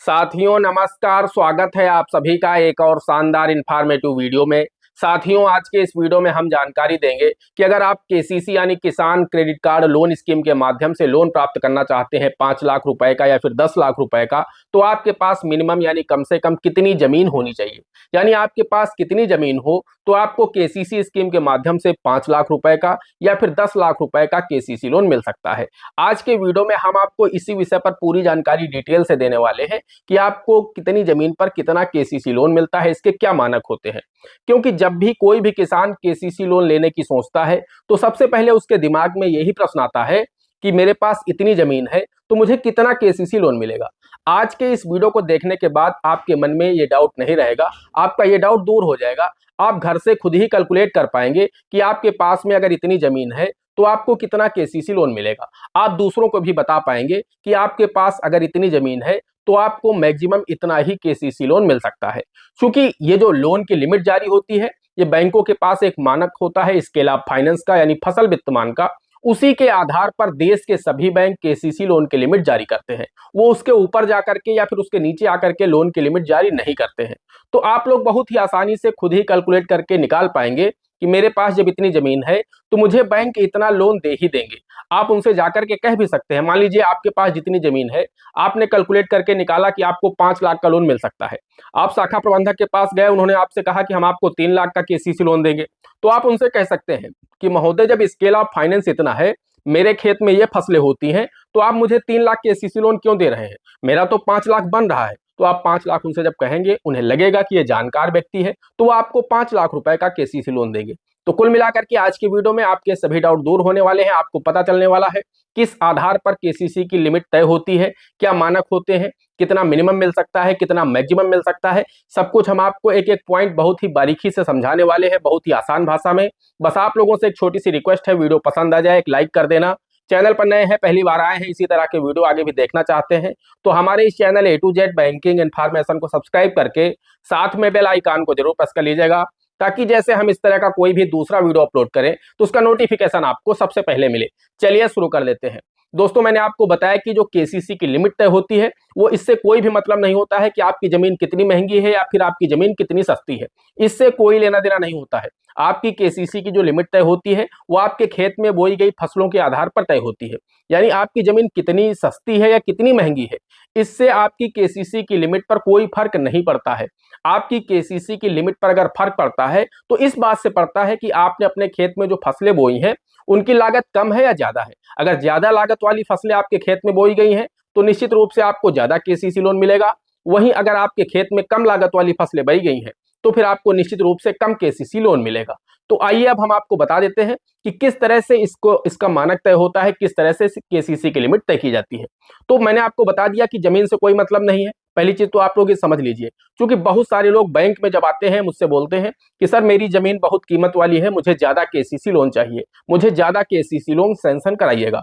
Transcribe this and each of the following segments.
साथियों नमस्कार, स्वागत है आप सभी का एक और शानदार इन्फॉर्मेटिव वीडियो में। साथियों आज के इस वीडियो में हम जानकारी देंगे कि अगर आप केसीसी यानी किसान क्रेडिट कार्ड लोन स्कीम के माध्यम से लोन प्राप्त करना चाहते हैं 5 लाख रुपए का या फिर 10 लाख रुपए का, तो आपके पास मिनिमम यानी कम से कम कितनी जमीन होनी चाहिए, यानी आपके पास कितनी जमीन हो तो आपको केसीसी स्कीम के माध्यम से 5 लाख रुपए का या फिर 10 लाख रुपए का केसीसी लोन मिल सकता है। आज के वीडियो में हम आपको इसी विषय पर पूरी जानकारी डिटेल से देने वाले हैं कि आपको कितनी जमीन पर कितना केसीसी लोन मिलता है, इसके क्या मानक होते हैं। क्योंकि जब भी कोई भी किसान केसीसी लोन लेने की सोचता है तो सबसे पहले उसके दिमाग में यही प्रश्न आता है कि मेरे पास इतनी जमीन है तो मुझे कितना केसीसी लोन मिलेगा। आज के इस वीडियो को देखने के बाद आपके मन में ये डाउट नहीं रहेगा, आपका ये डाउट दूर हो जाएगा। आप घर से खुद ही कैलकुलेट कर पाएंगे कि आपके पास में अगर इतनी जमीन है तो आपको कितना केसीसी लोन मिलेगा। आप दूसरों को भी बता पाएंगे कि आपके पास अगर इतनी जमीन है तो आपको मैक्सिमम इतना ही केसीसी लोन मिल सकता है। क्योंकि ये जो लोन की लिमिट जारी होती है, ये बैंकों के पास एक मानक होता है स्केल ऑफ फाइनेंस का, यानी फसल वित्तमान का। उसी के आधार पर देश के सभी बैंक केसीसी लोन की लिमिट जारी करते हैं। वो उसके ऊपर जाकर के या फिर उसके नीचे आकर के लोन की लिमिट जारी नहीं करते हैं। तो आप लोग बहुत ही आसानी से खुद ही कैलकुलेट करके निकाल पाएंगे कि मेरे पास जब इतनी जमीन है तो मुझे बैंक इतना लोन दे ही देंगे। आप उनसे जाकर के कह भी सकते हैं, मान लीजिए आपके पास जितनी जमीन है, आपने कैलकुलेट करके निकाला कि आपको 5 लाख का लोन मिल सकता है। आप शाखा प्रबंधक के पास गए, उन्होंने आपसे कहा कि हम आपको 3 लाख का केसीसी लोन देंगे। तो आप उनसे कह सकते हैं कि महोदय जब स्केल ऑफ फाइनेंस इतना है, मेरे खेत में ये फसलें होती हैं, तो आप मुझे 3 लाख केसीसी लोन क्यों दे रहे हैं, मेरा तो 5 लाख बन रहा है। तो आप 5 लाख उनसे जब कहेंगे, उन्हें लगेगा कि ये जानकार व्यक्ति है, तो वो आपको 5 लाख रुपए का केसीसी लोन देंगे। तो कुल मिलाकर के आज की वीडियो में आपके सभी डाउट दूर होने वाले हैं। आपको पता चलने वाला है किस आधार पर केसीसी की लिमिट तय होती है, क्या मानक होते हैं, कितना मिनिमम मिल सकता है, कितना मैक्सिमम मिल सकता है। सब कुछ हम आपको एक एक पॉइंट बहुत ही बारीकी से समझाने वाले हैं, बहुत ही आसान भाषा में। बस आप लोगों से एक छोटी सी रिक्वेस्ट है, वीडियो पसंद आ जाए एक लाइक कर देना। चैनल पर नए हैं, पहली बार आए हैं, इसी तरह के वीडियो आगे भी देखना चाहते हैं तो हमारे इस channel A to Z banking information को सब्सक्राइब करके साथ में बेल आइकन को जरूर प्रेस कर लीजिएगा, ताकि जैसे हम इस तरह का कोई भी दूसरा वीडियो अपलोड करें तो उसका नोटिफिकेशन आपको सबसे पहले मिले। चलिए शुरू कर लेते हैं। दोस्तों मैंने आपको बताया कि जो केसीसी की लिमिट तय होती है वो इससे कोई भी मतलब नहीं होता है कि आपकी जमीन कितनी महंगी है या फिर आपकी जमीन कितनी सस्ती है, इससे कोई लेना देना नहीं होता है। आपकी केसीसी की जो लिमिट तय होती है वो आपके खेत में बोई गई फसलों के आधार पर तय होती है, यानी आपकी जमीन कितनी सस्ती है या कितनी महंगी है, इससे आपकी केसीसी की लिमिट पर कोई फर्क नहीं पड़ता है। आपकी केसीसी की लिमिट पर अगर फर्क पड़ता है तो इस बात से पड़ता है कि आपने अपने खेत में जो फसलें बोई हैं उनकी लागत कम है या ज्यादा है। अगर ज्यादा लागत वाली फसलें आपके खेत में बोई गई हैं तो निश्चित रूप से आपको ज्यादा केसीसी लोन मिलेगा। वहीं अगर आपके खेत में कम लागत वाली फसलें बोई गई हैं तो फिर आपको निश्चित रूप से कम केसीसी लोन मिलेगा। तो आइए अब हम आपको बता देते हैं कि किस तरह से इसका मानक तय होता है, किस तरह से केसीसी की लिमिट तय की जाती है। तो मैंने आपको बता दिया कि जमीन से कोई मतलब नहीं है, पहली चीज तो आप लोग ये समझ लीजिए। क्योंकि बहुत सारे लोग बैंक में जब आते हैं मुझसे बोलते हैं कि सर मेरी जमीन बहुत कीमत वाली है, मुझे ज्यादा केसीसी लोन चाहिए, मुझे ज्यादा केसीसी लोन सैंक्शन कराइएगा।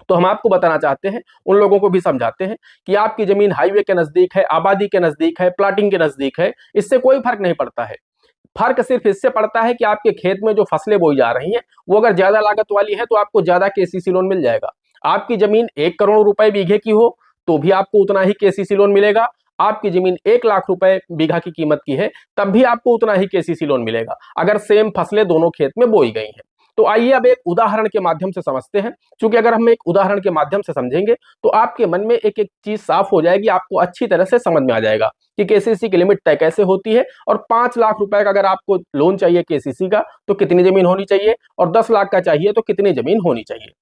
तो हम आपको बताना चाहते हैं, उन लोगों को भी समझाते हैं कि आपकी जमीन हाईवे के नजदीक है, आबादी के नजदीक है, प्लाटिंग के नजदीक है, इससे कोई फर्क नहीं पड़ता है। फर्क सिर्फ इससे पड़ता है कि आपके खेत में जो फसलें बोई जा रही हैं वो अगर ज्यादा लागत वाली है तो आपको ज्यादा केसीसी लोन मिल जाएगा। आपकी जमीन 1 करोड़ रुपए बीघे की हो तो भी आपको उतना ही केसीसी लोन मिलेगा। आपकी जमीन 1 लाख रुपए बीघा की कीमत की है तब भी आपको उतना ही केसीसी लोन मिलेगा, अगर सेम फसलें दोनों खेत में बोई गई हैं। तो आइए अब एक उदाहरण के माध्यम से समझते हैं। क्योंकि अगर हम एक उदाहरण के माध्यम से समझेंगे तो आपके मन में एक एक चीज साफ हो जाएगी, आपको अच्छी तरह से समझ में आ जाएगा कि केसीसी की लिमिट तय कैसे होती है। और 5 लाख रुपए का अगर आपको लोन चाहिए केसीसी का तो कितनी जमीन होनी चाहिए, और 10 लाख का चाहिए तो कितनी जमीन होनी चाहिए।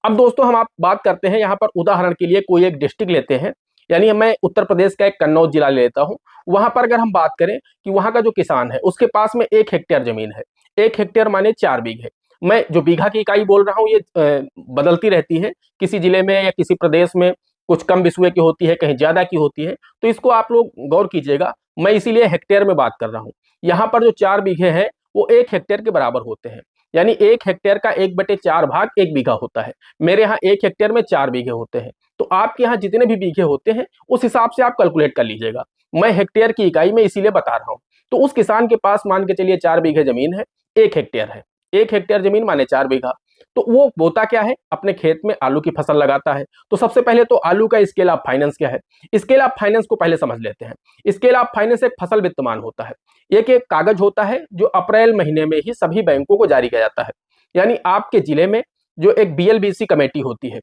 अब दोस्तों हम आप बात करते हैं, यहाँ पर उदाहरण के लिए कोई एक डिस्ट्रिक्ट लेते हैं, यानी मैं उत्तर प्रदेश का एक कन्नौज जिला ले लेता हूँ। वहां पर अगर हम बात करें कि वहां का जो किसान है उसके पास में 1 हेक्टेयर जमीन है। 1 हेक्टेयर माने 4 बीघे। मैं जो बीघा की इकाई बोल रहा हूँ ये बदलती रहती है, किसी जिले में या किसी प्रदेश में कुछ कम बिस्वे की होती है, कहीं ज्यादा की होती है, तो इसको आप लोग गौर कीजिएगा। मैं इसीलिए हेक्टेयर में बात कर रहा हूँ। यहाँ पर जो 4 बीघे हैं वो 1 हेक्टेयर के बराबर होते हैं, यानी 1 हेक्टेयर का 1/4 भाग 1 बीघा होता है। मेरे यहाँ 1 हेक्टेयर में 4 बीघे होते हैं। तो आपके यहाँ जितने भी बीघे होते हैं उस हिसाब से आप कैलकुलेट कर लीजिएगा। मैं हेक्टेयर की इकाई में इसीलिए बता रहा हूँ। तो उस किसान के पास मान के चलिए 4 बीघे जमीन है, 1 हेक्टेयर है। 1 हेक्टेयर जमीन माने 4 बीघा। तो वो बोता क्या है, अपने खेत में आलू की फसल लगाता है। तो सबसे पहले तो आलू का स्केल ऑफ फाइनेंस क्या है, स्केल ऑफ फाइनेंस को पहले समझ लेते हैं। स्केल ऑफ फाइनेंस एक फसल वित्तमान होता है, एक एक कागज होता है जो अप्रैल महीने में ही सभी बैंकों को जारी किया जाता है। यानी आपके जिले में जो एक BLBC कमेटी होती है,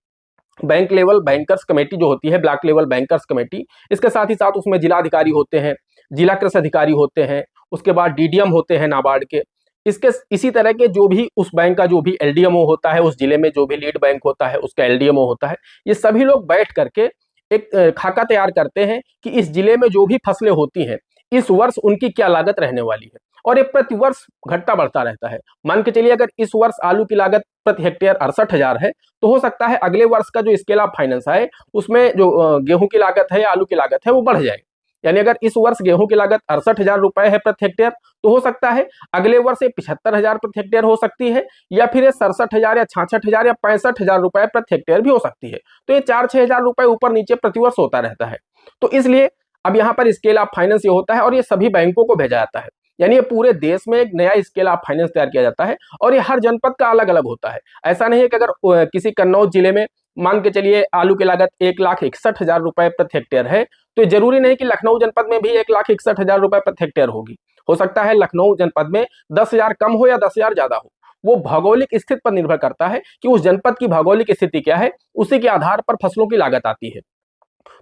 बैंक लेवल बैंकर्स कमेटी जो होती है, ब्लॉक लेवल बैंकर्स कमेटी, इसके साथ ही साथ उसमें जिला अधिकारी होते हैं, जिला कृषि अधिकारी होते हैं, उसके बाद DDM होते हैं नाबार्ड के। इसके इसी तरह के जो भी उस बैंक का जो भी LDMO होता है, उस जिले में जो भी लीड बैंक होता है उसका LDMO होता है, ये सभी लोग बैठ करके एक खाका तैयार करते हैं कि इस जिले में जो भी फसलें होती हैं इस वर्ष उनकी क्या लागत रहने वाली है, और ये प्रति वर्ष घटता बढ़ता रहता है। मान के चलिए अगर इस वर्ष आलू की लागत प्रति हेक्टेयर 68,000 है, तो हो सकता है अगले वर्ष का जो स्केल ऑफ फाइनेंस है उसमें जो गेहूं की लागत है या आलू की लागत है वो बढ़ जाएगी। यानी अगर इस वर्ष गेहूं की लागत 68,000 रुपए है प्रति हेक्टेयर, तो हो सकता है अगले वर्ष 75,000 प्रति हेक्टेयर हो सकती है, या फिर 67,000 या 66,000 या 65,000 रुपए प्रति हेक्टेयर भी हो सकती है। तो ये 4-6 हजार रुपए ऊपर नीचे प्रतिवर्ष होता रहता है। तो इसलिए अब यहाँ पर स्केल ऑफ फाइनेंस ये होता है और ये सभी बैंकों को भेजा जाता है। यानी ये पूरे देश में एक नया स्केल ऑफ फाइनेंस तैयार किया जाता है, और ये हर जनपद का अलग अलग होता है। ऐसा नहीं है कि अगर किसी कन्नौज जिले में मान के चलिए आलू की लागत 1,61,000 रुपए प्रति हेक्टेयर है, तो जरूरी नहीं कि लखनऊ जनपद में भी 1,61,000 रुपए प्रति हेक्टेयर होगी। हो सकता है लखनऊ जनपद में 10,000 कम हो या 10,000 ज्यादा हो। वो भौगोलिक स्थिति पर निर्भर करता है कि उस जनपद की भौगोलिक स्थिति क्या है, उसी के आधार पर फसलों की लागत आती है।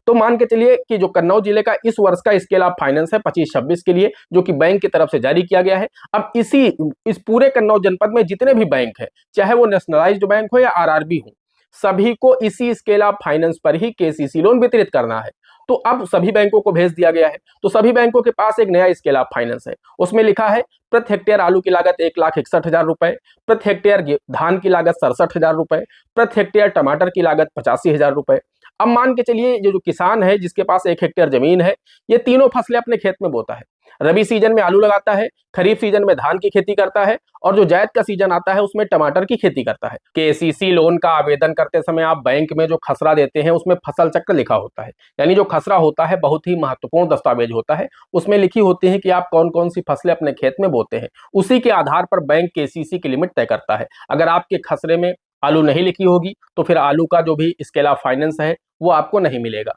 तो मान के चलिए कि जो कन्नौज जिले का इस वर्ष का स्केल ऑफ फाइनेंस है 25-26 के लिए, जो कि बैंक की तरफ से जारी किया गया है। अब इस पूरे कन्नौज जनपद में जितने भी बैंक है, चाहे वो नेशनलाइज्ड बैंक हो या RRB हो, सभी को इसी स्केल ऑफ फाइनेंस पर ही KCC लोन वितरित करना है। तो अब सभी बैंकों को भेज दिया गया है। तो सभी बैंकों के पास एक नया स्केल ऑफ फाइनेंस है, उसमें लिखा है प्रति हेक्टेयर आलू की लागत 1,61,000 रुपए, प्रति हेक्टेयर धान की लागत 67,000 रुपए, प्रति हेक्टेयर टमाटर की लागत 85,000 रुपए। अब मान के चलिए ये जो किसान है जिसके पास 1 हेक्टेयर जमीन है, ये तीनों फसलें अपने खेत में बोता है। रबी सीजन में आलू लगाता है, खरीफ सीजन में धान की खेती करता है, और जो जायद का सीजन आता है उसमें टमाटर की खेती करता है। KCC लोन का आवेदन करते समय आप बैंक में जो खसरा देते हैं उसमें फसल चक्र लिखा होता है। यानी जो खसरा होता है बहुत ही महत्वपूर्ण दस्तावेज होता है, उसमें लिखी होती है कि आप कौन कौन सी फसलें अपने खेत में बोते हैं। उसी के आधार पर बैंक KCC की लिमिट तय करता है। अगर आपके खसरे में आलू नहीं लिखी होगी तो फिर आलू का जो भी स्केल ऑफ फाइनेंस है वो आपको नहीं मिलेगा।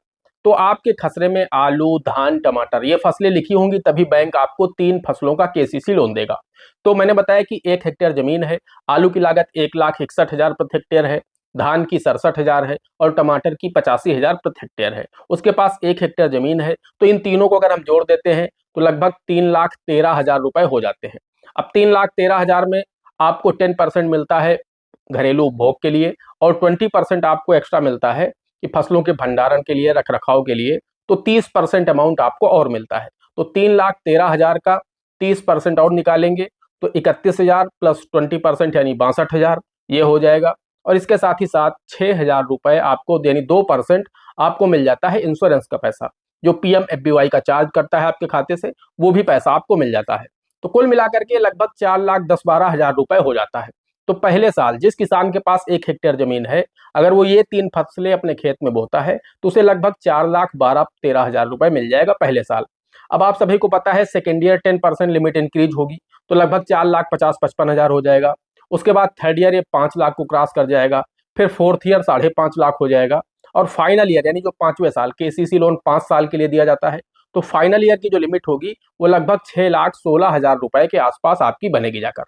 तो आपके खसरे में आलू, धान, टमाटर ये फसलें लिखी होंगी तभी बैंक आपको 3 फसलों का KCC लोन देगा। तो मैंने बताया कि 1 हेक्टेयर जमीन है, आलू की लागत 1,61,000 प्रति हेक्टेयर है, धान की 67,000 है और टमाटर की 85,000 प्रति हेक्टेयर है। उसके पास 1 हेक्टेयर जमीन है। तो इन तीनों को अगर हम जोड़ देते हैं तो लगभग 3,13,000 रुपए हो जाते हैं। अब 3,13,000 में आपको 10% मिलता है घरेलू उपभोग के लिए, और 20% आपको एक्स्ट्रा मिलता है कि फसलों के भंडारण के लिए, रख रखाव के लिए। तो 30% अमाउंट आपको और मिलता है। तो 3,13,000 का 30% और निकालेंगे तो 31,000 प्लस 20% यानी 62,000 ये हो जाएगा। और इसके साथ ही साथ 6,000 रुपए आपको यानी 2% आपको मिल जाता है इंश्योरेंस का पैसा, जो PMFBY का चार्ज करता है आपके खाते से, वो भी पैसा आपको मिल जाता है। तो कुल मिलाकर के लगभग 4,10,12,000 रुपए हो जाता है। तो पहले साल जिस किसान के पास 1 हेक्टेयर जमीन है, अगर वो ये 3 फसलें अपने खेत में बोता है तो उसे लगभग 4,12,13,000 रुपए मिल जाएगा पहले साल। अब आप सभी को पता है सेकेंड ईयर 10% लिमिट इंक्रीज होगी, तो लगभग 4,50,55,000 हो जाएगा। उसके बाद थर्ड ईयर ये 5 लाख को क्रॉस कर जाएगा, फिर फोर्थ ईयर 5.5 लाख हो जाएगा, और फाइनल ईयर यानी जो 5वें साल, KCC लोन 5 साल के लिए दिया जाता है, तो फाइनल ईयर की जो लिमिट होगी वो लगभग 6,16,000 रुपए के आसपास आपकी बनेगी जाकर।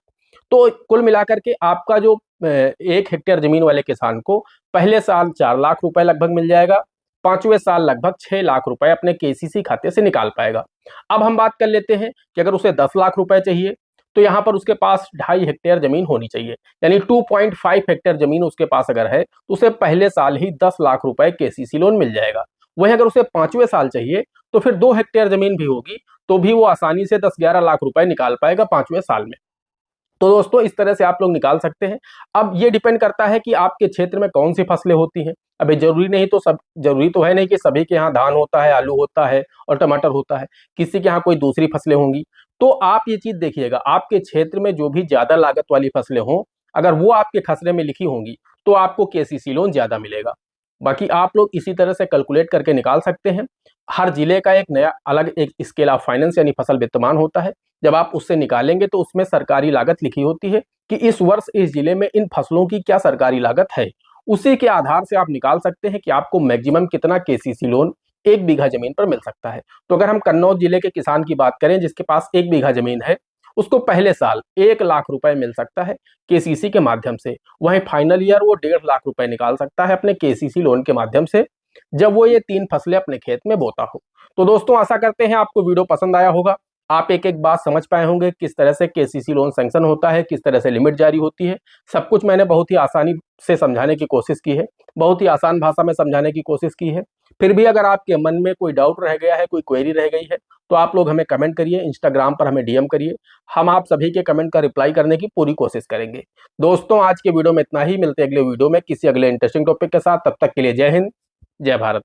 तो कुल मिलाकर के आपका जो 1 हेक्टेयर जमीन वाले किसान को पहले साल 4 लाख रुपए लगभग मिल जाएगा, 5वें साल लगभग 6 लाख रुपए अपने KCC खाते से निकाल पाएगा। अब हम बात कर लेते हैं कि अगर उसे 10 लाख रुपए चाहिए तो यहाँ पर उसके पास 2.5 हेक्टेयर जमीन होनी चाहिए, यानी 2.5 हेक्टेयर जमीन उसके पास अगर है तो उसे पहले साल ही 10 लाख रुपए KCC लोन मिल जाएगा। वही अगर उसे 5वें साल चाहिए तो फिर 2 हेक्टेयर जमीन भी होगी तो भी वो आसानी से 10-11 लाख रुपए निकाल पाएगा 5वें साल में। तो दोस्तों इस तरह से आप लोग निकाल सकते हैं। अब ये डिपेंड करता है कि आपके क्षेत्र में कौन सी फसलें होती हैं। अभी जरूरी तो है नहीं कि सभी के यहाँ धान होता है, आलू होता है और टमाटर होता है, किसी के यहाँ कोई दूसरी फसलें होंगी। तो आप ये चीज देखिएगा, आपके क्षेत्र में जो भी ज्यादा लागत वाली फसलें हों, अगर वो आपके खसरे में लिखी होंगी तो आपको KCC लोन ज्यादा मिलेगा। बाकी आप लोग इसी तरह से कैलकुलेट करके निकाल सकते हैं। हर जिले का एक नया अलग एक स्केल ऑफ फाइनेंस यानी फसल वित्तमान होता है, जब आप उससे निकालेंगे तो उसमें सरकारी लागत लिखी होती है कि इस वर्ष इस जिले में इन फसलों की क्या सरकारी लागत है। उसी के आधार से आप निकाल सकते हैं कि आपको मैक्सिमम कितना केसीसी लोन 1 बीघा जमीन पर मिल सकता है। तो अगर हम कन्नौज जिले के किसान की बात करें जिसके पास 1 बीघा जमीन है, उसको पहले साल 1 लाख रुपए मिल सकता है केसीसी के माध्यम से। वहीं फाइनल ईयर वो 1.5 लाख रुपए निकाल सकता है अपने केसीसी लोन के माध्यम से, जब वो ये 3 फसलें अपने खेत में बोता हो। तो दोस्तों आशा करते हैं आपको वीडियो पसंद आया होगा। आप एक एक बात समझ पाए होंगे, किस तरह से केसीसी लोन सैंक्शन होता है, किस तरह से लिमिट जारी होती है। सब कुछ मैंने बहुत ही आसानी से समझाने की कोशिश की है, बहुत ही आसान भाषा में समझाने की कोशिश की है। फिर भी अगर आपके मन में कोई डाउट रह गया है, कोई क्वेरी रह गई है, तो आप लोग हमें कमेंट करिए, इंस्टाग्राम पर हमें डीएम करिए। हम आप सभी के कमेंट का रिप्लाई करने की पूरी कोशिश करेंगे। दोस्तों आज के वीडियो में इतना ही, मिलते हैं अगले वीडियो में किसी अगले इंटरेस्टिंग टॉपिक के साथ। तब तक के लिए जय हिंद, जय भारत।